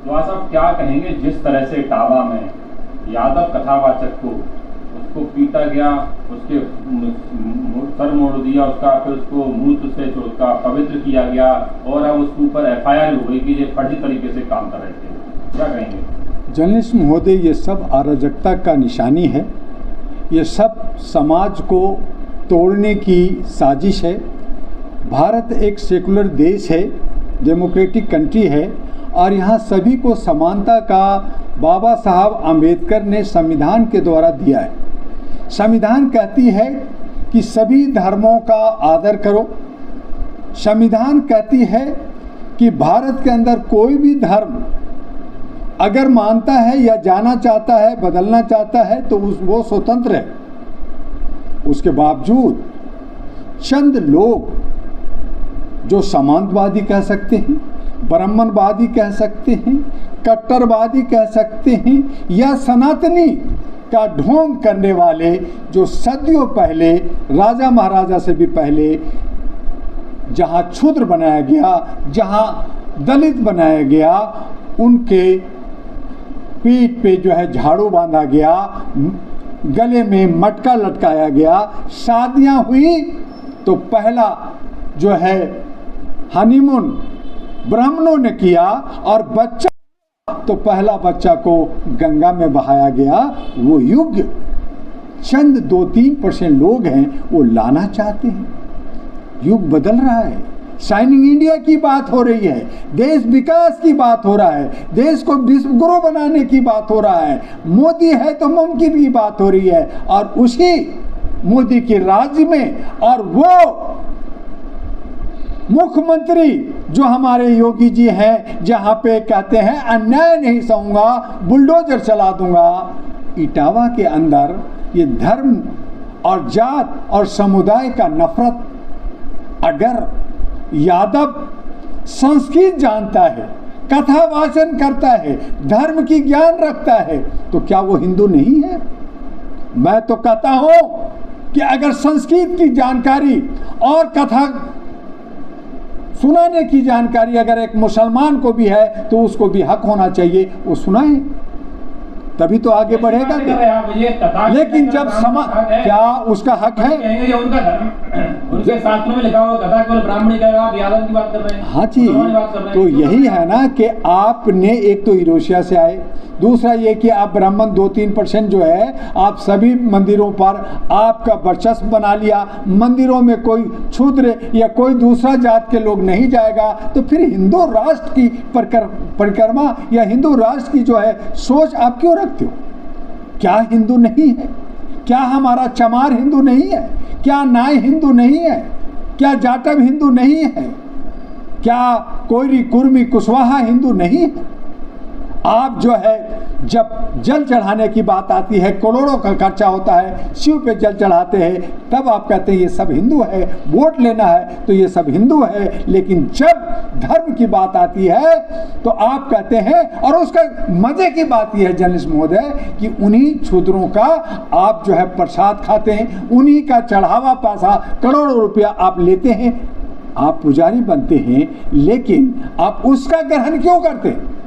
तो साहब क्या कहेंगे जिस तरह से इटावा में यादव कथावाचक को उसको पीटा गया, उसके सर मोड़ दिया उसका, फिर उसको मूत्र से उसका पवित्र किया गया और अब उसके ऊपर एफआईआर हो गई कि ये फर्जी तरीके से काम कर रहे थे, क्या कहेंगे? जर्नलिस्ट महोदय, ये सब अराजकता का निशानी है। ये सब समाज को तोड़ने की साजिश है। भारत एक सेकुलर देश है, डेमोक्रेटिक कंट्री है और यहाँ सभी को समानता का बाबा साहब आम्बेडकर ने संविधान के द्वारा दिया है। संविधान कहती है कि सभी धर्मों का आदर करो। संविधान कहती है कि भारत के अंदर कोई भी धर्म अगर मानता है या जाना चाहता है, बदलना चाहता है तो वो स्वतंत्र है। उसके बावजूद चंद लोग जो सामंतवादी कह सकते हैं, ब्राह्मणवादी कह सकते हैं, कट्टरवादी कह सकते हैं या सनातनी का ढोंग करने वाले, जो सदियों पहले राजा महाराजा से भी पहले जहाँ क्षुद्र बनाया गया, जहाँ दलित बनाया गया, उनके पीठ पे जो है झाड़ू बांधा गया, गले में मटका लटकाया गया। शादियाँ हुई तो पहला जो है हनीमून ब्राह्मणों ने किया और बच्चा तो पहला बच्चा को गंगा में बहाया गया। वो युग चंद 2-3% लोग हैं वो लाना चाहते हैं। युग बदल रहा है। शाइनिंग इंडिया की बात हो रही है, देश विकास की बात हो रहा है, देश को विश्व गुरु बनाने की बात हो रहा है। मोदी है तो मुमकिन की बात हो रही है और उसी मोदी के राज्य में और वो मुख्यमंत्री जो हमारे योगी जी हैं, जहाँ पे कहते हैं अन्याय नहीं सहूँगा, बुलडोजर चला दूंगा। इटावा के अंदर ये धर्म और जात और समुदाय का नफरत, अगर यादव संस्कृत जानता है, कथा वाचन करता है, धर्म की ज्ञान रखता है, तो क्या वो हिंदू नहीं है? मैं तो कहता हूँ कि अगर संस्कृत की जानकारी और कथा सुनाने की जानकारी अगर एक मुसलमान को भी है तो उसको भी हक होना चाहिए, वो सुनाए, तभी तो आगे बढ़ेगा। लेकिन जब क्या उसका हक है? उनके शास्त्रों में लिखा हुआ कथा केवल ब्राह्मणी कहेगा, आप यादव की बात कर रहे हैं। हाँ जी, तो यही है ना कि आपने एक तो यूरोशिया से आए, दूसरा ये कि आप ब्राह्मण 2-3% जो है आप सभी मंदिरों पर आपका वर्चस्व बना लिया। मंदिरों में कोई क्षुद्र या कोई दूसरा जात के लोग नहीं जाएगा, तो फिर हिंदू राष्ट्र की परिक्रमा या हिंदू राष्ट्र की जो है सोच आप क्यों रखते हो? क्या हिंदू नहीं है? क्या हमारा चमार हिंदू नहीं है? क्या नाय हिंदू नहीं है? क्या जाटव हिंदू नहीं है? क्या कोयरी कुर्मी कुशवाहा हिंदू नहीं है? आप जो है जब जल चढ़ाने की बात आती है, करोड़ों का खर्चा होता है, शिव पे जल चढ़ाते हैं, तब आप कहते हैं ये सब हिंदू है, वोट लेना है तो ये सब हिंदू है। लेकिन जब धर्म की बात आती है तो आप कहते हैं, और उसका मजे की बात यह है जर्नलिस्ट महोदय कि उन्हीं क्षुद्रों का आप जो है प्रसाद खाते हैं, उन्हीं का चढ़ावा पैसा करोड़ों रुपया आप लेते हैं, आप पुजारी बनते हैं, लेकिन आप उसका ग्रहण क्यों करते हैं?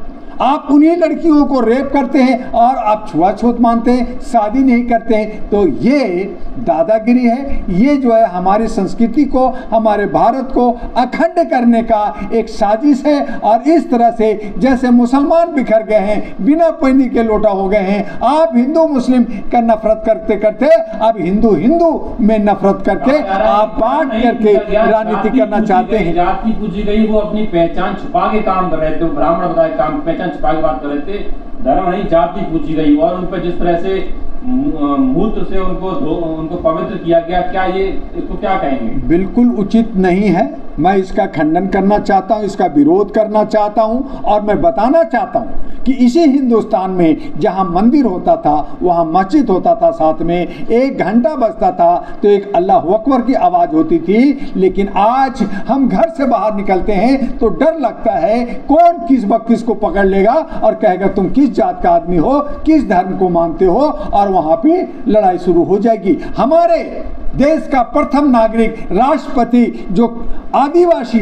आप उन्हीं लड़कियों को रेप करते हैं और आप छुआछूत मानते हैं, शादी नहीं करते हैं। तो ये दादागिरी है, ये जो है हमारी संस्कृति को, हमारे भारत को अखंड करने का एक साजिश है। और इस तरह से जैसे मुसलमान बिखर गए हैं, बिना पैनी के लोटा हो गए हैं, आप हिंदू मुस्लिम का नफरत करते करते अब हिंदू हिंदू में नफरत करके आप बांट करके राजनीति करना चाहते हैं। जाति पूजी गई, वो अपनी पहचान छुपा के काम कर रहे थे, ब्राह्मण बताए काम पहचान छुपा के बात कर रहे थे। धर्म नहीं, जाति पूछी गई और उन पर जिस तरह से मूत्र से उनको पवित्र किया गया, क्या ये इसको क्या कहेंगे? बिल्कुल उचित नहीं है। मैं इसका खंडन करना चाहता हूँ, इसका विरोध करना चाहता हूँ और मैं बताना चाहता हूँ कि इसी हिंदुस्तान में जहाँ मंदिर होता था वहाँ मस्जिद होता था, साथ में 1 घंटा बजता था तो एक अल्लाह अकबर की आवाज़ होती थी। लेकिन आज हम घर से बाहर निकलते हैं तो डर लगता है कौन किस वक्त किसको पकड़ लेगा और कहेगा तुम किस जात का आदमी हो, किस धर्म को मानते हो, और वहाँ पे लड़ाई शुरू हो जाएगी। हमारे देश का प्रथम नागरिक राष्ट्रपति जो आदिवासी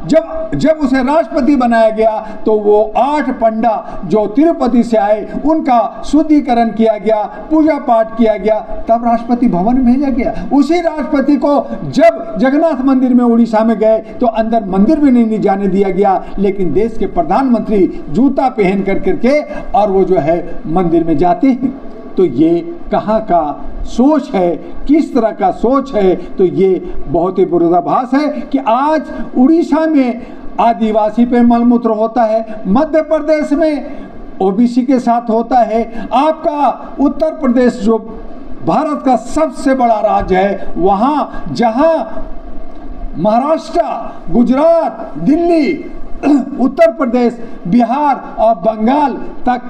जब उसे राष्ट्रपति बनाया गया तो वो 8 पंडा जो तिरुपति से आए उनका शुद्धिकरण किया गया, पूजा पाठ किया गया, तब राष्ट्रपति भवन में भेजा गया। उसी राष्ट्रपति को जब जगन्नाथ मंदिर में उड़ीसा में गए तो अंदर मंदिर में नहीं जाने दिया गया, लेकिन देश के प्रधानमंत्री जूता पहन करके और वो जो है मंदिर में जाते हैं। तो ये कहाँ का सोच है, किस तरह का सोच है? तो ये बहुत ही विरोधाभास है कि आज उड़ीसा में आदिवासी पे मलमूत्र होता है, मध्य प्रदेश में ओबीसी के साथ होता है, आपका उत्तर प्रदेश जो भारत का सबसे बड़ा राज्य है, वहाँ जहाँ महाराष्ट्र, गुजरात, दिल्ली, उत्तर प्रदेश, बिहार और बंगाल तक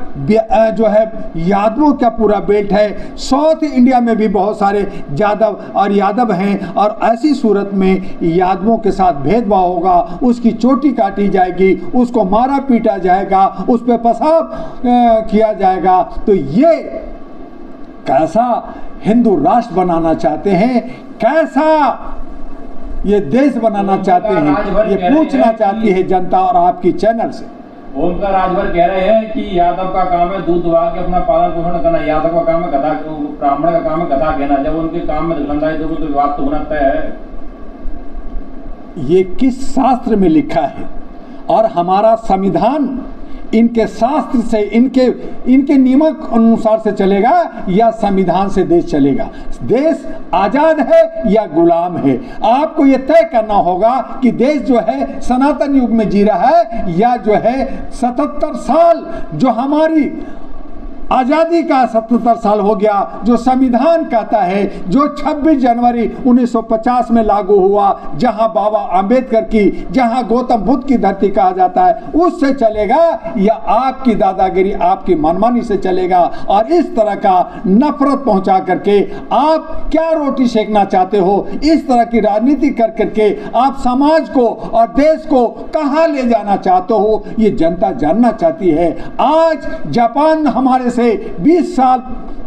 जो है यादवों का पूरा बेल्ट है। साउथ इंडिया में भी बहुत सारे यादव हैं और ऐसी सूरत में यादवों के साथ भेदभाव होगा, उसकी चोटी काटी जाएगी, उसको मारा पीटा जाएगा, उस पर पेशाब किया जाएगा। तो ये कैसा हिंदू राष्ट्र बनाना चाहते हैं, कैसा ये देश बनाना चाहते हैं, ये पूछना चाहती है जनता और आपकी चैनल से। ओमकार राजभर कह रहे हैं कि यादव का काम है दूध दुहा के अपना पालन पोषण करना, यादव का काम है गधा, ब्राह्मण का काम है गधा कहना। जब उनके काम में दखलंदाजी दोगे तो विवाद तो होना तय है। ये किस शास्त्र में लिखा है? और हमारा संविधान इनके शास्त्र से, इनके नियमक अनुसार से चलेगा या संविधान से देश चलेगा? देश आजाद है या गुलाम है? आपको ये तय करना होगा कि देश जो है सनातन युग में जी रहा है या जो है 77 साल जो हमारी आज़ादी का 77 साल हो गया, जो संविधान कहता है, जो 26 जनवरी 1950 में लागू हुआ, जहां बाबा अंबेडकर की, जहां गौतम बुद्ध की धरती कहा जाता है, उससे चलेगा या आपकी दादागिरी, आपकी मनमानी से चलेगा? और इस तरह का नफरत पहुंचा करके आप क्या रोटी सेकना चाहते हो? इस तरह की राजनीति कर करके आप समाज को और देश को कहां ले जाना चाहते हो? ये जनता जानना चाहती है। आज जापान हमारे से 20 साल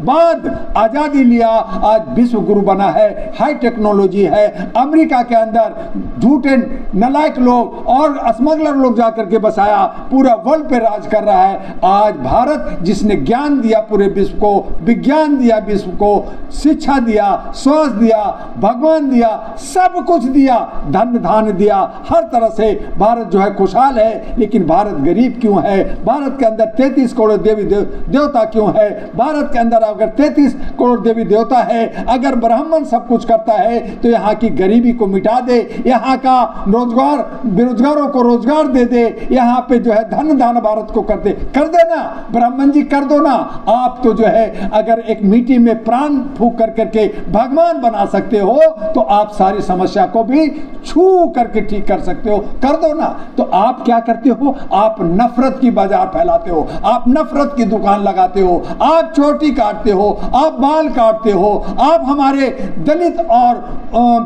बाद आजादी लिया, आज विश्व गुरु बना है, हाई टेक्नोलॉजी है। अमेरिका के अंदर झूठे नालायक लोग और स्मगलर लोग जाकर के बसाया, पूरा वर्ल्ड पे राज कर रहा है। आज भारत जिसने ज्ञान दिया पूरे विश्व को, विज्ञान दिया विश्व को, शिक्षा दिया, स्वास्थ्य दिया, भगवान दिया, सब कुछ दिया, धन धान्य दिया, हर तरह से भारत जो है खुशहाल है। लेकिन भारत गरीब क्यों है? भारत के अंदर 33 करोड़ देवी देवता क्यों है? भारत के अंदर अगर 33 करोड़ देवी देवता है, अगर ब्राह्मण सब कुछ करता है तो यहाँ की गरीबी को मिटा दे, यहाँ का रोजगार, बेरोजगारों को रोजगार दे दे, यहाँ पे जो है धन दान भारत को कर देना। ब्राह्मण जी कर दो ना। आप तो जो है अगर एक मिट्टी में प्राण फूंक कर करके भगवान बना सकते हो तो आप सारी समस्या को भी छू करके ठीक कर सकते हो, कर दो ना। तो आप क्या करते हो? आप नफरत की बाजार फैलाते हो, आप नफरत की दुकान लगाते हो, आप चोटी काटते हो, आप बाल काटते हो, आप हमारे दलित और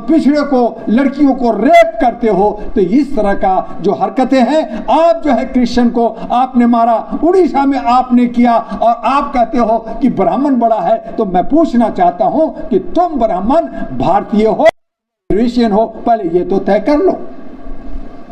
पिछड़े को, लड़कियों को रेप करते हो। तो इस तरह का जो हरकतें हैं, आप जो है क्रिश्चियन को आपने मारा, उड़ीसा में आपने किया, और आप कहते हो कि ब्राह्मण बड़ा है। तो मैं पूछना चाहता हूं कि तुम ब्राह्मण भारतीय हो, क्रिश्चियन हो, पहले ये तो तय कर लो।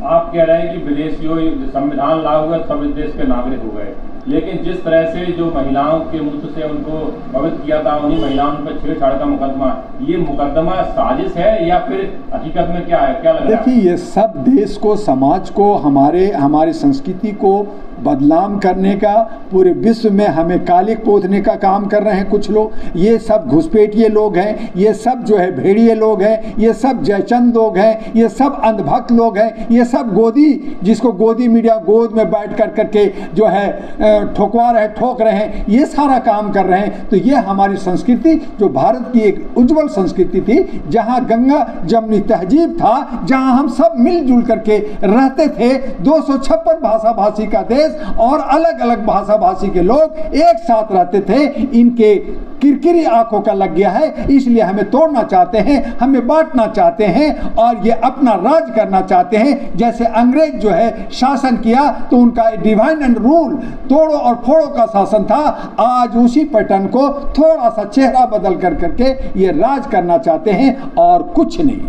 आप कह रहे हैं कि विदेशियों संविधान लागू हुआ सब इस देश के नागरिक हो गए, लेकिन जिस तरह से जो महिलाओं के मुंह से उनको पवित्र किया था, उन्हीं महिलाओं पर छेड़छाड़ का मुकदमा, ये मुकदमा साजिश है या फिर हकीकत में क्या है? क्या लग रहा है? देखिए, ये सब देश को, समाज को, हमारी संस्कृति को बदनाम करने का, पूरे विश्व में हमें कालिक पोतने का काम कर रहे हैं कुछ लोग। ये सब घुसपैठिए लोग हैं, ये सब जो है भेड़िए लोग हैं, ये सब जयचंद लोग हैं, ये सब अंधभक्त लोग हैं, ये सब गोदी, जिसको गोदी मीडिया गोद में बैठ कर करके जो है ठोकवा रहे, ठोक रहे हैं, ये सारा काम कर रहे हैं। तो ये हमारी संस्कृति, जो भारत की एक उज्जवल संस्कृति थी, जहाँ गंगा जमुनी तहजीब था, जहाँ हम सब मिलजुल करके रहते थे, 256 भाषा भाषी का देश और अलग अलग भाषा भाषी के लोग एक साथ रहते थे। इनके किरकिरी आंखों का लग गया है, इसलिए हमें तोड़ना चाहते हैं, हमें बांटना चाहते हैं और ये अपना राज करना चाहते हैं। जैसे अंग्रेज जो है शासन किया तो उनका डिवाइन एंड रूल, तोड़ो और फोड़ो का शासन था। आज उसी पैटर्न को थोड़ा सा चेहरा बदल कर करके ये राज करना चाहते हैं और कुछ नहीं।